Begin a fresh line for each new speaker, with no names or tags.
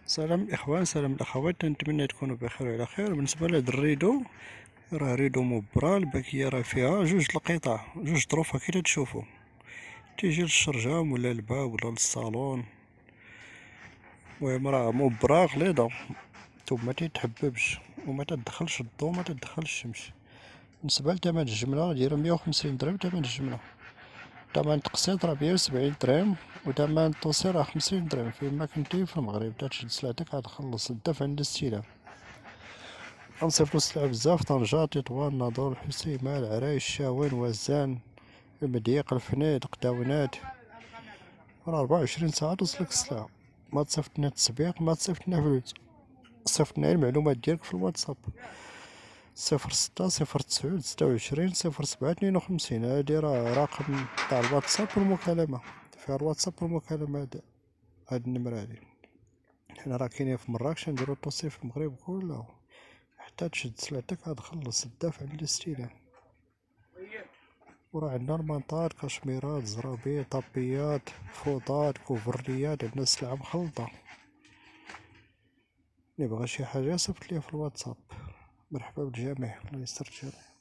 سلام الإخوان، سلام الأخوات، نتمنى تكونوا بخير وعلى خير. بالنسبة لهاد الريدو، راه ريدو مبرا. الباكية راه فيها جوج القطع، جوج ظروفها كي تشوفوا. تيجي للشرجام ولا الباب ولا للصالون. المهم راه مبرا غليظة، ثم متيتحببش وما تدخلش الضو ما تدخلش الشمس. بالنسبة لتمن الجملة دايرة 150 درهم. تمن الجملة، تمن التقسيط راه 170 درهم، وتمن التوصيل راه 50 درهم. فيما كنتي في المغرب تشد سلعتك عاد خلص الدفع عند الاستلام. غنصيفطو السلعة بزاف: طنجة، تطوان، ناظور، الحسيمة، العرايش، الشاون، وزان، المديق، الفنيد، قداونات. راه 24 ساعة توصلك السلعة. ما تصيفطنا التسبيق، ما تصيفطنا فلوس، صيفطنا المعلومات ديالك في الواتساب. 06 09 26 07 52. هادي راه رقم تاع الواتساب والمكالمة. فيها الواتساب والمكالمة هاد النمرة هادي. حنا راه كاينين في مراكش، نديرو التوصيل في المغرب كله. حتى تشد سلعتك عاد خلص الدفع عند الاستلام. وراه عندنا المنطاد، كشميرات، زرابيط، طابيات، فوطات، كوفرليات. عندنا السلعة مخلطة. اللي بغا شي حاجة صيفط ليا في الواتساب. مرحبا بالجميع، الله يستر الجميع.